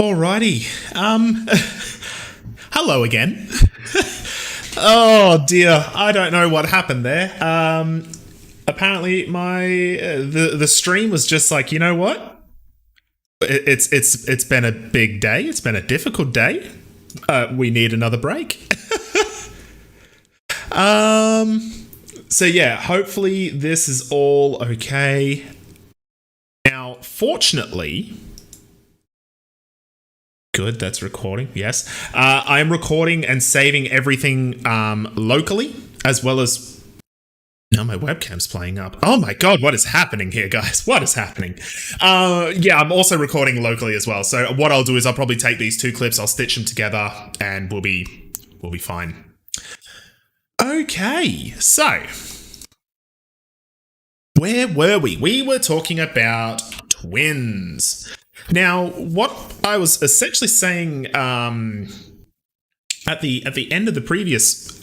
Alrighty. Hello again. Oh dear, I don't know what happened there. Apparently my the stream was just like, you know what? It's been a big day. It's been a difficult day. We need another break. So yeah, hopefully this is all okay. Now, fortunately, good, that's recording, yes. I am recording and saving everything locally, as well as... Now my webcam's playing up. Oh my god, what is happening here, guys? What is happening? Yeah, I'm also recording locally as well. So what I'll do is I'll probably take these two clips, I'll stitch them together, and we'll be fine. Okay, so... where were we? We were talking about twins. Now, what I was essentially saying at the end of the previous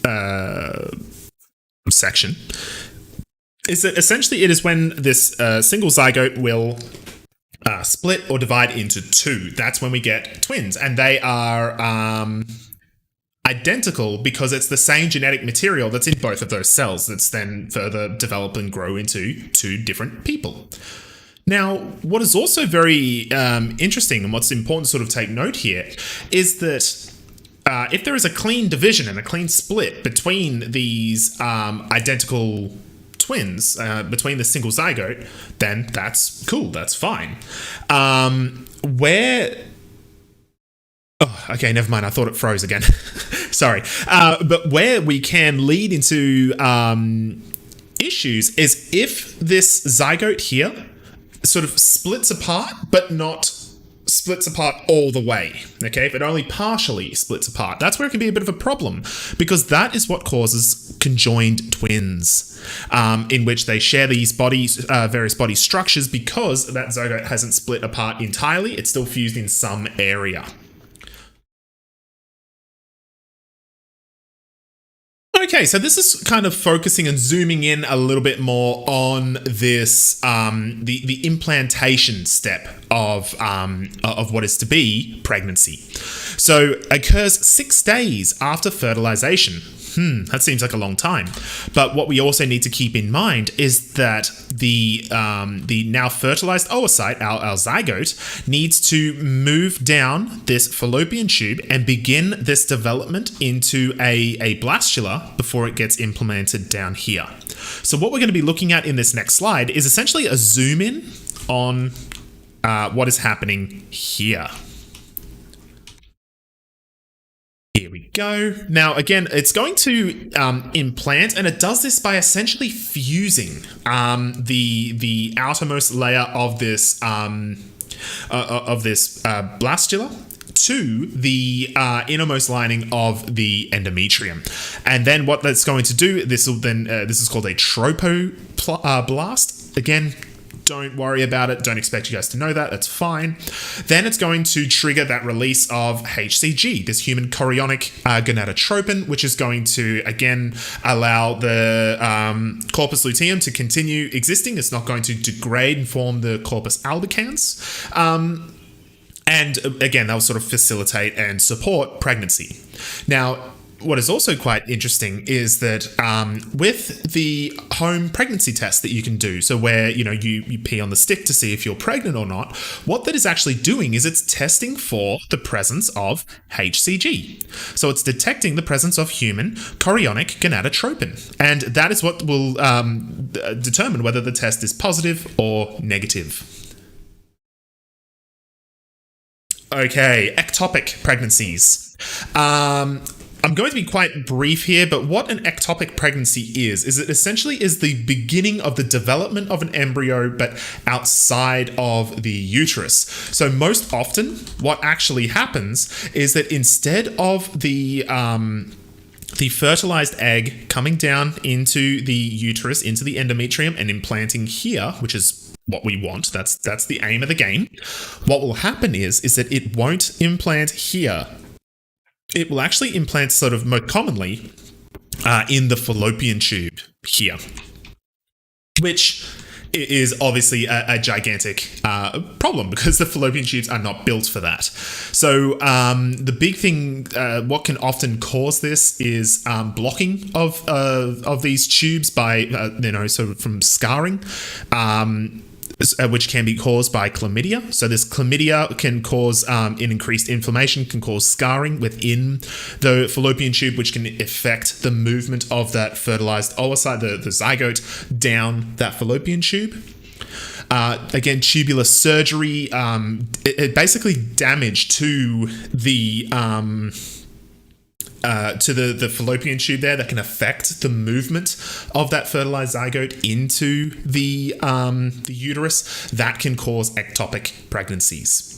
section is that essentially it is when this single zygote will split or divide into two. That's when we get twins, and they are identical because it's the same genetic material that's in both of those cells that's then further develop and grow into two different people. Now, what is also very interesting and what's important to sort of take note here is that if there is a clean division and a clean split between these identical twins, between the single zygote, then that's cool, that's fine. Oh, okay, never mind. I thought it froze again. Sorry. But where we can lead into issues is if this zygote here sort of splits apart, but not splits apart all the way, okay? If it only partially splits apart, that's where it can be a bit of a problem, because that is what causes conjoined twins, in which they share these bodies, various body structures, because that zygote hasn't split apart entirely. It's still fused in some area. Okay, so this is kind of focusing and zooming in a little bit more on this, the implantation step of what is to be pregnancy. So occurs 6 days after fertilization. That seems like a long time. But what we also need to keep in mind is that the now fertilized oocyte, our zygote, needs to move down this fallopian tube and begin this development into a blastula before it gets implanted down here. So what we're going to be looking at in this next slide is essentially a zoom in on what is happening here. Here we go. Now, again, it's going to implant, and it does this by essentially fusing the outermost layer of this blastula to the innermost lining of the endometrium. And then what that's going to do, this is called a tropoblast. Again, don't worry about it. Don't expect you guys to know that. That's fine. Then it's going to trigger that release of HCG, this human chorionic gonadotropin, which is going to, again, allow the corpus luteum to continue existing. It's not going to degrade and form the corpus albicans. And again, that will sort of facilitate and support pregnancy. Now, what is also quite interesting is that with the home pregnancy test that you can do, so where you pee on the stick to see if you're pregnant or not, what that is actually doing is it's testing for the presence of HCG. So it's detecting the presence of human chorionic gonadotropin, and that is what will determine whether the test is positive or negative. Okay, ectopic pregnancies. I'm going to be quite brief here, but what an ectopic pregnancy is it essentially is the beginning of the development of an embryo, but outside of the uterus. So most often, what actually happens is that instead of the fertilized egg coming down into the uterus, into the endometrium, and implanting here, which is what we want, that's the aim of the game, what will happen is that it won't implant here. It will actually implant sort of more commonly in the fallopian tube here, which is obviously a gigantic problem because the fallopian tubes are not built for that. So the big thing, what can often cause this is blocking of these tubes by, sort of from scarring. Which can be caused by chlamydia. So this chlamydia can cause an increased inflammation, can cause scarring within the fallopian tube, which can affect the movement of that fertilized oocyte, the zygote, down that fallopian tube. Again, tubular surgery, it basically damage to the fallopian tube there that can affect the movement of that fertilized zygote into the uterus. That can cause ectopic pregnancies.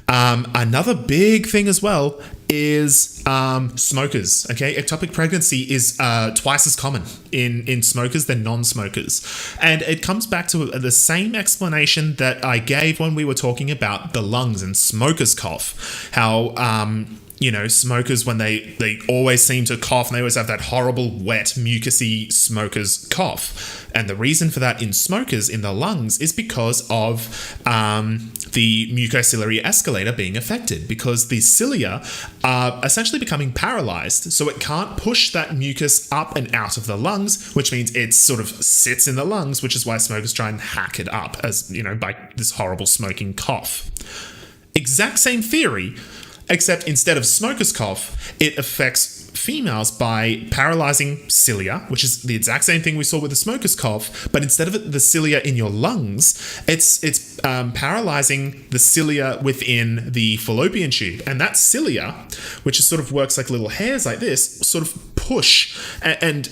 Another big thing as well is smokers. Okay, ectopic pregnancy is twice as common in smokers than non-smokers, and it comes back to the same explanation that I gave when we were talking about the lungs and smokers' cough. How smokers, when they always seem to cough, and they always have that horrible, wet, mucousy smoker's cough. And the reason for that in smokers, in the lungs, is because of the mucociliary escalator being affected, because the cilia are essentially becoming paralyzed. So it can't push that mucus up and out of the lungs, which means it sort of sits in the lungs, which is why smokers try and hack it up, as by this horrible smoking cough. Exact same theory, except instead of smoker's cough, it affects females by paralyzing cilia, which is the exact same thing we saw with the smoker's cough, but instead of the cilia in your lungs, it's paralyzing the cilia within the fallopian tube. And that cilia, which is sort of works like little hairs like this, sort of push and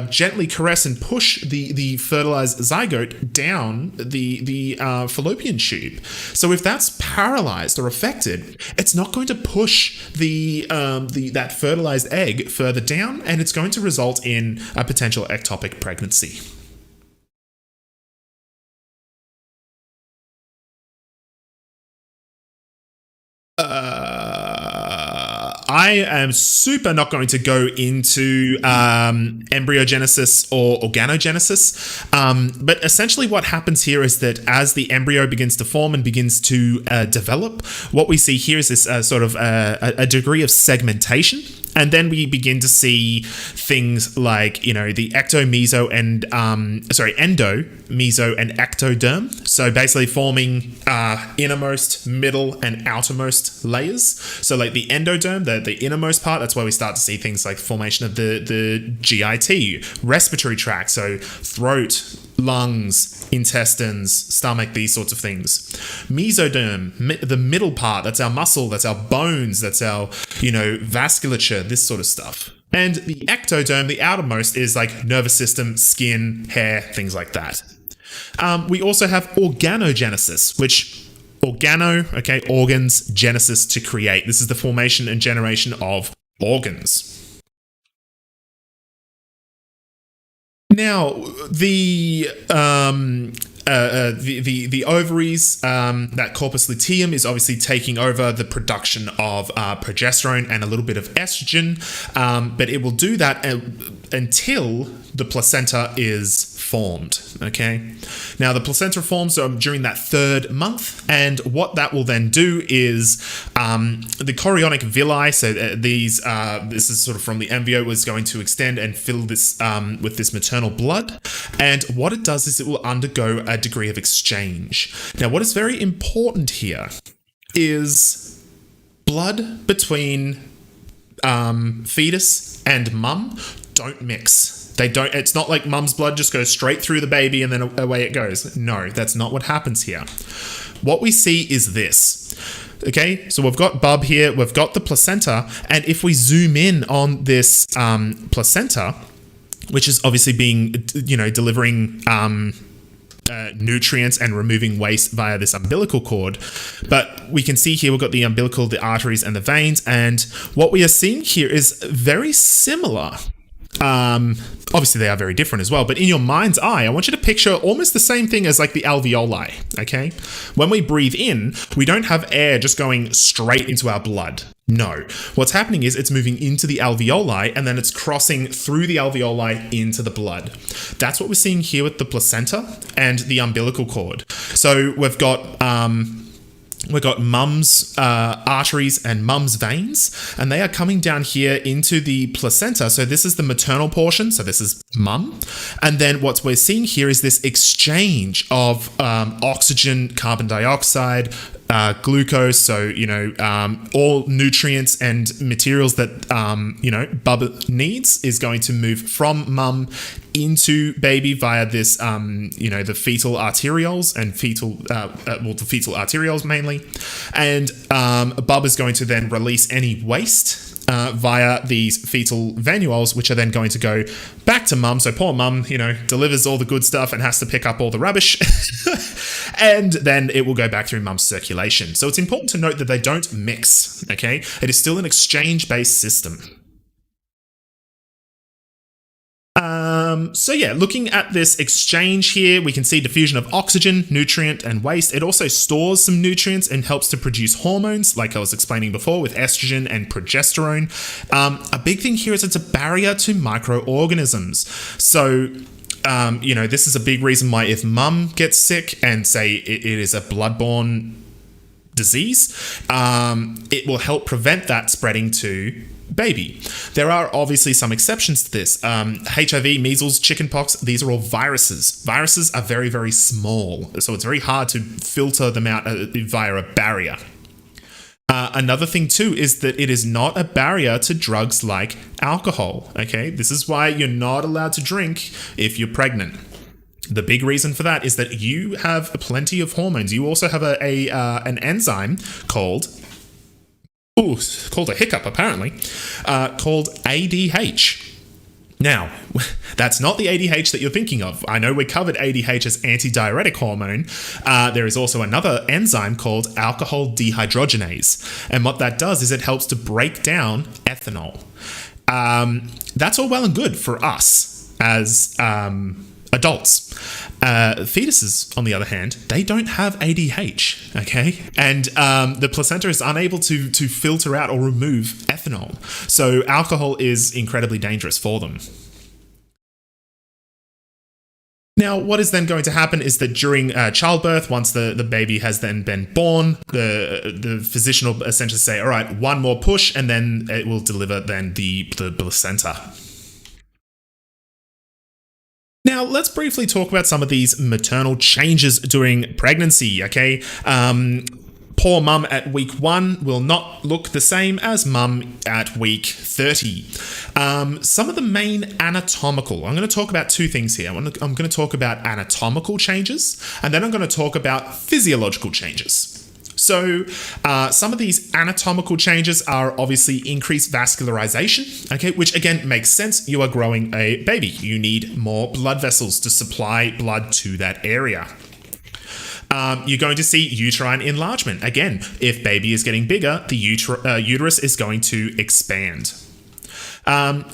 gently caress and push the fertilized zygote down the fallopian tube. So if that's paralyzed or affected, it's not going to push that fertilized egg further down, and it's going to result in a potential ectopic pregnancy. I am super not going to go into embryogenesis or organogenesis, but essentially what happens here is that as the embryo begins to form and begins to develop, what we see here is this sort of a degree of segmentation. And then we begin to see things like, the endo, meso, and ectoderm. So basically forming innermost, middle, and outermost layers. So like the endoderm, the innermost part, that's where we start to see things like formation of the GIT, respiratory tract, so throat, lungs, intestines, stomach, these sorts of things. Mesoderm, the middle part, that's our muscle, that's our bones, that's our, vasculature, this sort of stuff. And the ectoderm, the outermost, is like nervous system, skin, hair, things like that. We also have organogenesis, which organs, genesis, to create. This is the formation and generation of organs. Now, the ovaries, that corpus luteum is obviously taking over the production of progesterone and a little bit of estrogen, but it will do that until the placenta is formed. Okay. Now the placenta forms during that third month, and what that will then do is the chorionic villi. So this is sort of from the embryo, was going to extend and fill this with this maternal blood, and what it does is it will undergo a degree of exchange. Now, what is very important here is blood between fetus and mum don't mix. They don't. It's not like mum's blood just goes straight through the baby and then away it goes. No, that's not what happens here. What we see is this. Okay, so we've got bub here, we've got the placenta, and if we zoom in on this placenta, which is obviously being, delivering nutrients and removing waste via this umbilical cord. But we can see here we've got the umbilical, the arteries, and the veins, and what we are seeing here is very similar. Obviously they are very different as well, but in your mind's eye, I want you to picture almost the same thing as like the alveoli, okay? When we breathe in, we don't have air just going straight into our blood. No. What's happening is it's moving into the alveoli and then it's crossing through the alveoli into the blood. That's what we're seeing here with the placenta and the umbilical cord. So we've got mum's arteries and mum's veins, and they are coming down here into the placenta. So this is the maternal portion. So this is mum. And then what we're seeing here is this exchange of oxygen, carbon dioxide, glucose, so all nutrients and materials that Bubba needs is going to move from mum into baby via this the fetal arterioles and the fetal arterioles mainly, and Bubba is going to then release any waste via these fetal venules, which are then going to go back to mum. So poor mum, delivers all the good stuff and has to pick up all the rubbish. And then it will go back through mum's circulation. So it's important to note that they don't mix, okay? It is still an exchange-based system. Looking at this exchange here, we can see diffusion of oxygen, nutrient, and waste. It also stores some nutrients and helps to produce hormones, like I was explaining before, with estrogen and progesterone. A big thing here is it's a barrier to microorganisms. So this is a big reason why if mum gets sick and say it is a bloodborne disease, it will help prevent that spreading to baby. There are obviously some exceptions to this. HIV, measles, chickenpox, these are all viruses. Viruses are very, very small, so it's very hard to filter them out via a barrier. Another thing too is that it is not a barrier to drugs like alcohol, okay? This is why you're not allowed to drink if you're pregnant. The big reason for that is that you have plenty of hormones. You also have an enzyme called a hiccup apparently, called ADH. Now, that's not the ADH that you're thinking of. I know we covered ADH as antidiuretic hormone. There is also another enzyme called alcohol dehydrogenase. And what that does is it helps to break down ethanol. That's all well and good for us as adults. Fetuses, on the other hand, they don't have ADH, okay? And the placenta is unable to filter out or remove ethanol. So alcohol is incredibly dangerous for them. Now, what is then going to happen is that during childbirth, once the baby has then been born, the physician will essentially say, all right, one more push, and then it will deliver then the placenta. Now, let's briefly talk about some of these maternal changes during pregnancy, okay? Poor mum at week 1 will not look the same as mum at week 30. Some of the main anatomical, I'm going to talk about two things here. I'm going to talk about anatomical changes, and then I'm going to talk about physiological changes. So some of these anatomical changes are obviously increased vascularization, okay, which again makes sense. You are growing a baby. You need more blood vessels to supply blood to that area. You're going to see uterine enlargement. Again, if baby is getting bigger, the uterus is going to expand.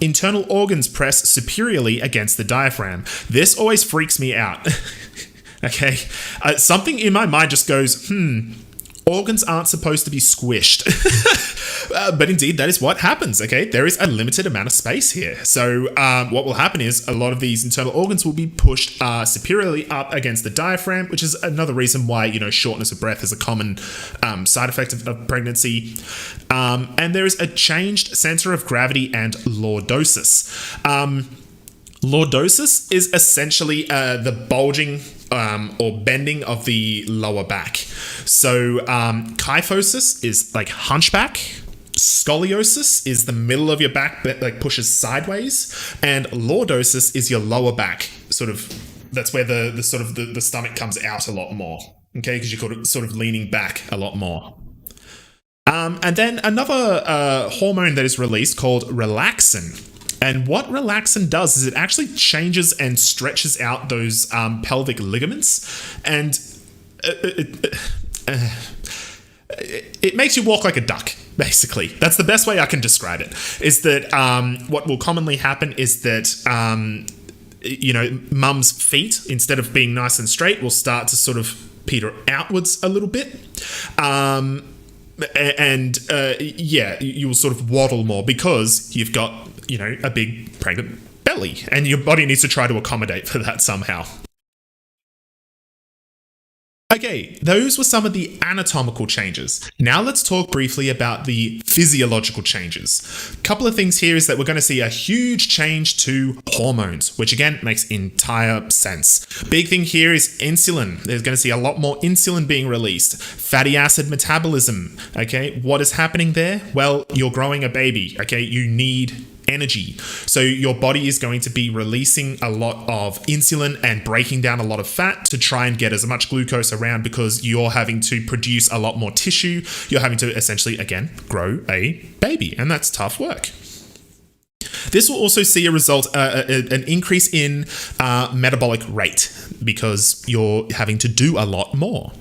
Internal organs press superiorly against the diaphragm. This always freaks me out. Okay, something in my mind just goes, organs aren't supposed to be squished. But indeed, that is what happens, okay? There is a limited amount of space here. So what will happen is a lot of these internal organs will be pushed superiorly up against the diaphragm, which is another reason why, shortness of breath is a common side effect of pregnancy. And there is a changed center of gravity and lordosis. Lordosis is essentially the bulging or bending of the lower back. So kyphosis is like hunchback. Scoliosis is the middle of your back that like pushes sideways, and lordosis is your lower back. That's where the stomach comes out a lot more. Okay, because you're sort of leaning back a lot more. And then another hormone that is released called relaxin. And what relaxin does is it actually changes and stretches out those pelvic ligaments, and it makes you walk like a duck, basically. That's the best way I can describe it, is that what will commonly happen is that, mum's feet, instead of being nice and straight, will start to sort of peter outwards a little bit. and yeah, you will sort of waddle more because you've got, you know, a big pregnant belly, and your body needs to try to accommodate for that somehow. Okay, those were some of the anatomical changes. Now let's talk briefly about the physiological changes. A couple of things here is that we're going to see a huge change to hormones, which again makes entire sense. Big thing here is insulin. There's going to see a lot more insulin being released. Fatty acid metabolism. Okay, what is happening there? Well, you're growing a baby. Okay, you need energy. So your body is going to be releasing a lot of insulin and breaking down a lot of fat to try and get as much glucose around, because you're having to produce a lot more tissue. You're having to essentially, again, grow a baby, and that's tough work. This will also see a result, an increase in metabolic rate, because you're having to do a lot more.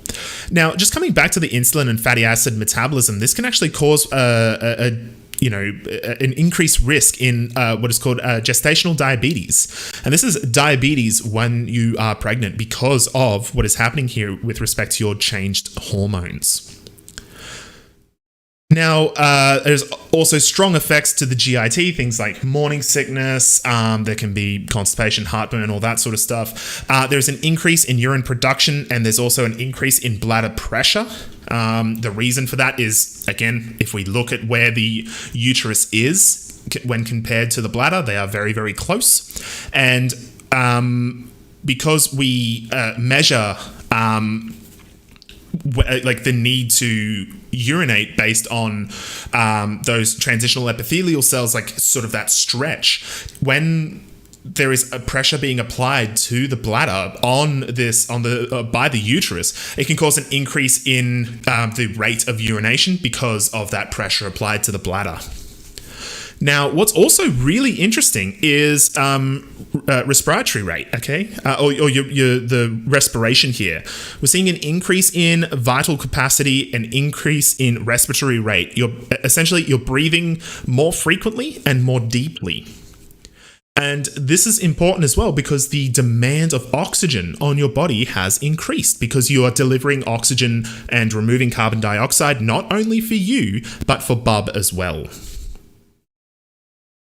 Now, just coming back to the insulin and fatty acid metabolism, this can actually cause an increased risk in what is called gestational diabetes. And this is diabetes when you are pregnant because of what is happening here with respect to your changed hormones. Now, there's also strong effects to the GIT, things like morning sickness, there can be constipation, heartburn, all that sort of stuff. There's an increase in urine production, and there's also an increase in bladder pressure. The reason for that is, again, if we look at where the uterus is when compared to the bladder, they are very, very close. And because we measure like the need to urinate based on those transitional epithelial cells, like sort of that stretch, when there is a pressure being applied to the bladder by the uterus, it can cause an increase in the rate of urination because of that pressure applied to the bladder. Now, what's also really interesting is respiratory rate, okay? Or the respiration here. We're seeing an increase in vital capacity, an increase in respiratory rate. You're breathing more frequently and more deeply. And this is important as well because the demand of oxygen on your body has increased because you are delivering oxygen and removing carbon dioxide not only for you, but for bub as well.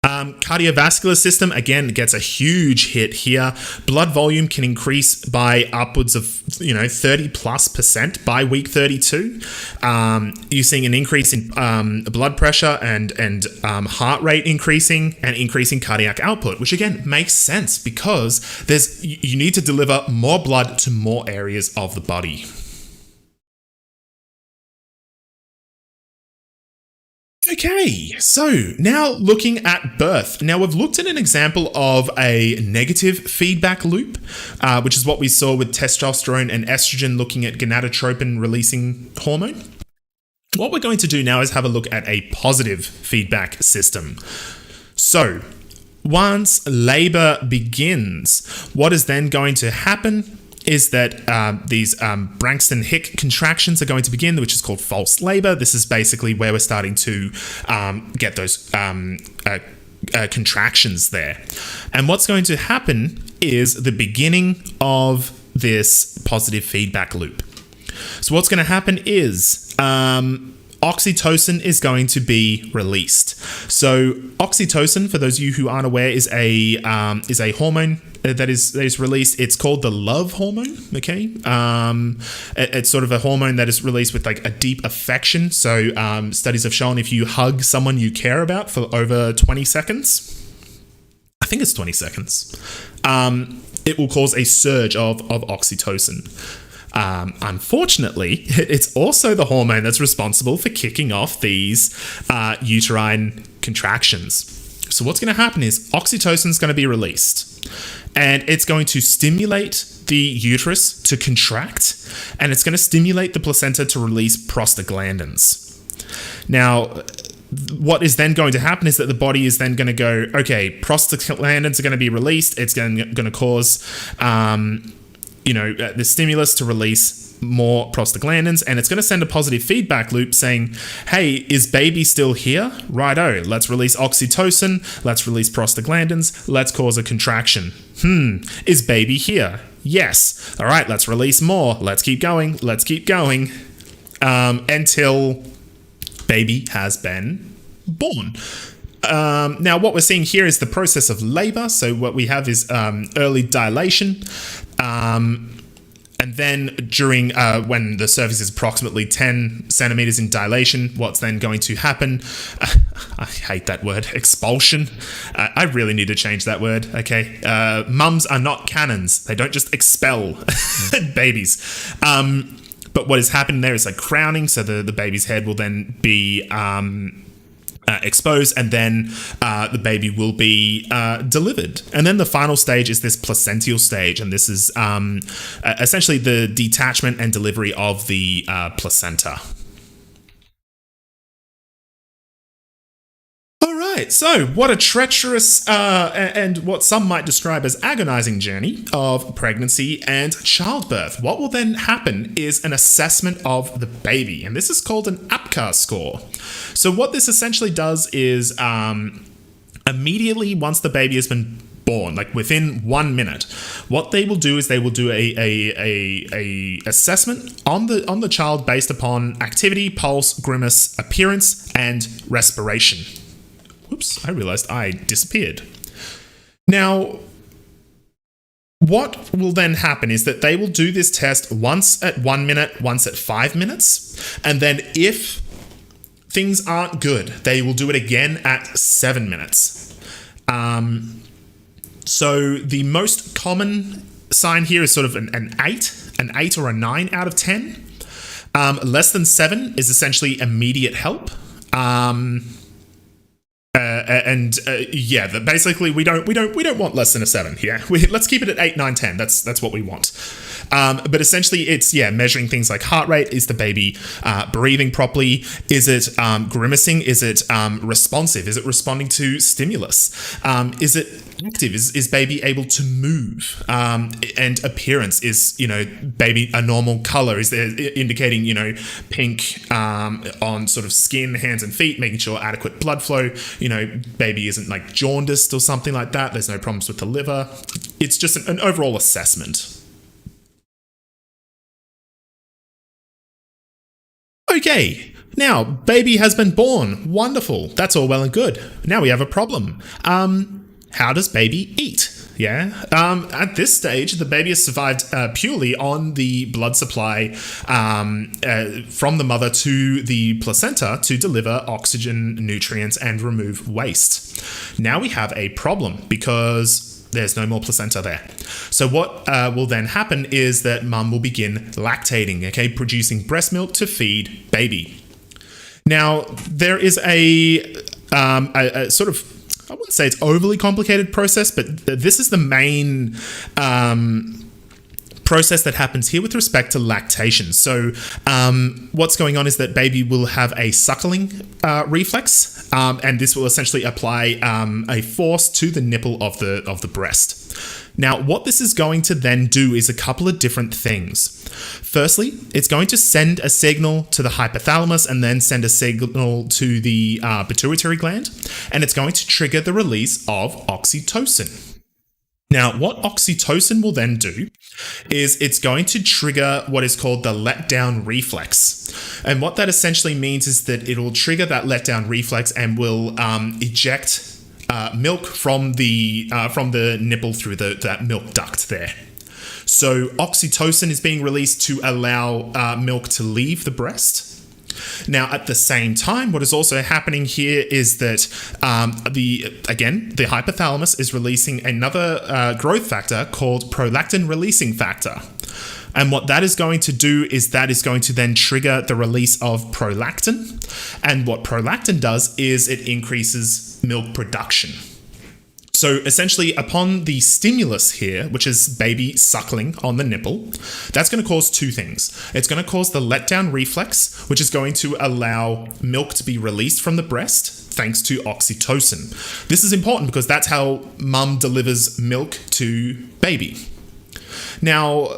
Cardiovascular system, again, gets a huge hit here. Blood volume can increase by upwards of 30+% by week 32. You're seeing an increase in blood pressure and heart rate increasing, and increasing cardiac output, which again makes sense because you need to deliver more blood to more areas of the body. Okay, so now looking at birth. Now we've looked at an example of a negative feedback loop, which is what we saw with testosterone and estrogen looking at gonadotropin releasing hormone. What we're going to do now is have a look at a positive feedback system. So once labor begins, what is then going to happen is that these Braxton-Hicks contractions are going to begin, which is called false labor. This is basically where we're starting to get those contractions there. And what's going to happen is the beginning of this positive feedback loop. So what's going to happen is oxytocin is going to be released. So oxytocin, for those of you who aren't aware, is a hormone that is released. It's called the love hormone. Okay, it's sort of a hormone that is released with like a deep affection. So studies have shown if you hug someone you care about for over 20 seconds, I think it's 20 seconds, it will cause a surge of oxytocin. Unfortunately, it's also the hormone that's responsible for kicking off these uterine contractions. So what's going to happen is oxytocin is going to be released, and it's going to stimulate the uterus to contract, and it's going to stimulate the placenta to release prostaglandins. Now, what is then going to happen is that the body is then going to go, okay, prostaglandins are going to be released. It's going to cause the stimulus to release more prostaglandins, and it's going to send a positive feedback loop saying, hey, is baby still here? Righto, let's release oxytocin, let's release prostaglandins, let's cause a contraction. Is baby here? Yes. All right, let's release more. Let's keep going. Until baby has been born. Now, what we're seeing here is the process of labor. So what we have is early dilation. And then during when the cervix is approximately 10 centimeters in dilation, what's then going to happen? I hate that word, expulsion. I really need to change that word, okay? Mums are not cannons. They don't just expel babies. But what is happening there is like crowning, so the baby's head will then be exposed, and then the baby will be delivered. And then the final stage is this placental stage, and this is essentially the detachment and delivery of the placenta. Right, so what a treacherous and what some might describe as agonizing journey of pregnancy and childbirth. What will then happen is an assessment of the baby, and this is called an APGAR score. So what this essentially does is immediately once the baby has been born, like within 1 minute, what they will do is they will do a assessment on the child based upon activity, pulse, grimace, appearance, and respiration. Oops, I realized I disappeared. Now, what will then happen is that they will do this test once at 1 minute, once at 5 minutes, and then if things aren't good, they will do it again at 7 minutes. So the most common sign here is sort of an 8 or a 9 out of 10. Less than 7 is essentially immediate help. Basically we don't want less than a 7 here. Let's keep it at 8, 9, 10. That's what we want. But essentially it's measuring things like heart rate. Is the baby breathing properly? Is it grimacing? Is it responsive? Is it responding to stimulus? Is it active? Is baby able to move? And appearance, is baby a normal color? Is there indicating pink on sort of skin, hands and feet, making sure adequate blood flow, baby isn't like jaundiced or something like that. There's no problems with the liver. It's just an overall assessment. Okay, now baby has been born. Wonderful. That's all well and good. Now we have a problem. How does baby eat? At this stage, the baby has survived purely on the blood supply from the mother to the placenta to deliver oxygen, nutrients, and remove waste. Now we have a problem because there's no more placenta there. So what will then happen is that mum will begin lactating, producing breast milk to feed baby. Now, there is a sort of, I wouldn't say it's overly complicated process, but this is the main process that happens here with respect to lactation. So what's going on is that baby will have a suckling reflex, and this will essentially apply a force to the nipple of the breast. Now, what this is going to then do is a couple of different things. Firstly, it's going to send a signal to the hypothalamus and then send a signal to the pituitary gland, and it's going to trigger the release of oxytocin. Now, what oxytocin will then do is it's going to trigger what is called the letdown reflex. And what that essentially means is that it will trigger that letdown reflex and will eject milk from the nipple through that milk duct there. So oxytocin is being released to allow milk to leave the breast. Now, at the same time, what is also happening here is that the hypothalamus is releasing another growth factor called prolactin releasing factor. And what that is going to do is that is going to then trigger the release of prolactin. And what prolactin does is it increases milk production. So essentially, upon the stimulus here, which is baby suckling on the nipple, that's going to cause two things. It's going to cause the letdown reflex, which is going to allow milk to be released from the breast thanks to oxytocin. This is important because that's how mum delivers milk to baby. Now,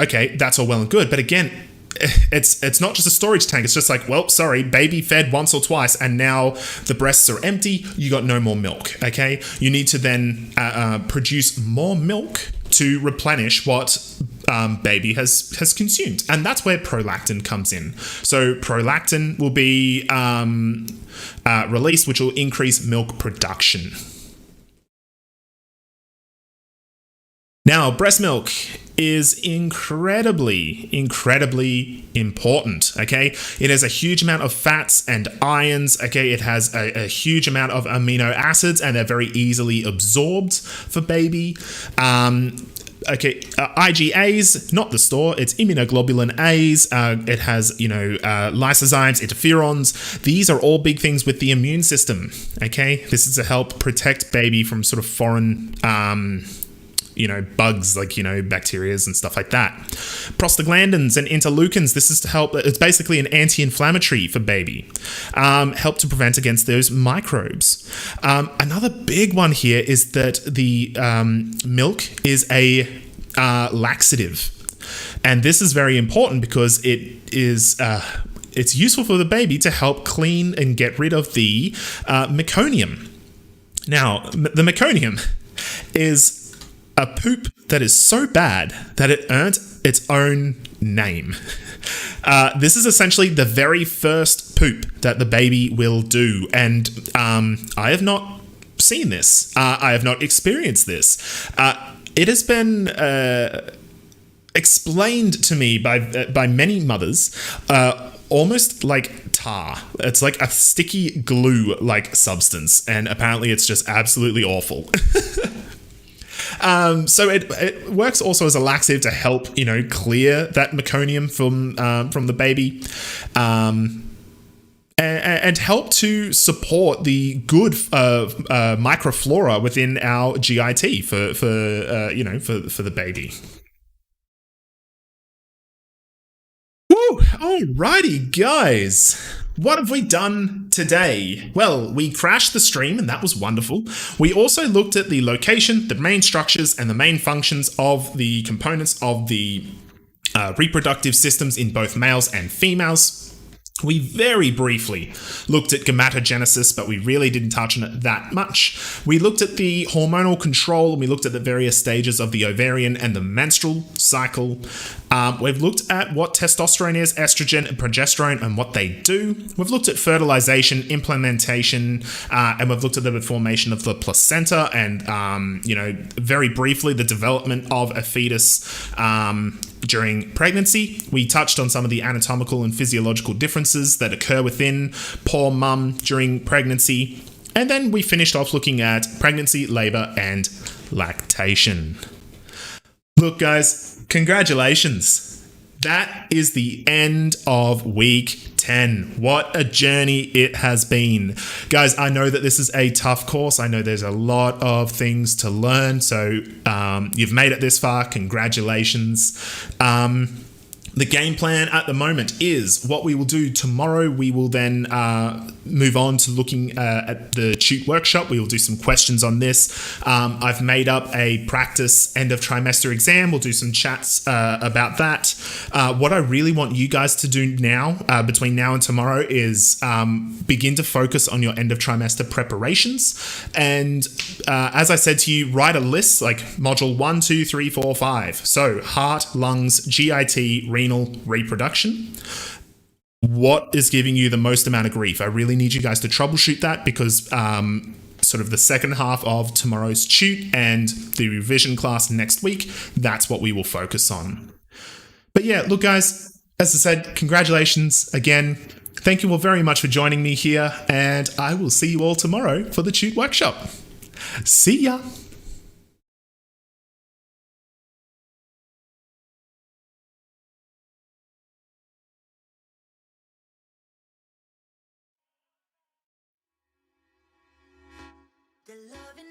okay, that's all well and good, but again, it's not just a storage tank. It's just like, well, sorry, baby fed once or twice and now the breasts are empty. You got no more milk, okay? You need to then produce more milk to replenish what baby has consumed. And that's where prolactin comes in. So prolactin will be released, which will increase milk production. Now, breast milk is incredibly important, okay? It has a huge amount of fats and ions, okay? It has a huge amount of amino acids, and they're very easily absorbed for baby. IgAs, not the store, it's immunoglobulin A's. It has, lysozymes, interferons. These are all big things with the immune system, okay? This is to help protect baby from sort of foreign bugs like, bacterias and stuff like that. Prostaglandins and interleukins, this is to help, it's basically an anti-inflammatory for baby. Help to prevent against those microbes. Another big one here is that the milk is a laxative. And this is very important because it is... it's useful for the baby to help clean and get rid of the meconium. Now, the meconium is a poop that is so bad that it earned its own name. This is essentially the very first poop that the baby will do. And I have not seen this. I have not experienced this. It has been explained to me by many mothers almost like tar. It's like a sticky glue-like substance. And apparently it's just absolutely awful. So it works also as a laxative to help, clear that meconium from the baby, and help to support the good microflora within our GIT for the baby. Woo! Alrighty, guys. What have we done today? Well, we crashed the stream, and that was wonderful. We also looked at the location, the main structures, and the main functions of the components of the reproductive systems in both males and females. We very briefly looked at gametogenesis, but we really didn't touch on it that much. We looked at the hormonal control, and we looked at the various stages of the ovarian and the menstrual cycle. We've looked at what testosterone is, estrogen and progesterone, and what they do. We've looked at fertilization, implementation, and we've looked at the formation of the placenta and, very briefly, the development of a fetus during pregnancy. We touched on some of the anatomical and physiological differences that occur within poor mum during pregnancy. And then we finished off looking at pregnancy, labor, and lactation. Look, guys, congratulations. That is the end of week 10. What a journey it has been. Guys, I know that this is a tough course. I know there's a lot of things to learn. So you've made it this far. Congratulations. The game plan at the moment is what we will do tomorrow. We will then move on to looking at the TUTE workshop. We will do some questions on this. I've made up a practice end of trimester exam. We'll do some chats about that. What I really want you guys to do now, between now and tomorrow, is begin to focus on your end of trimester preparations. And as I said to you, write a list like module 1, 2, 3, 4, 5. So heart, lungs, GIT, renal, reproduction. What is giving you the most amount of grief? I really need you guys to troubleshoot that, because sort of the second half of tomorrow's TUTE and the revision class next week, that's what we will focus on. But yeah, look, guys, as I said, congratulations again. Thank you all very much for joining me here, and I will see you all tomorrow for the TUTE workshop. See ya! The love in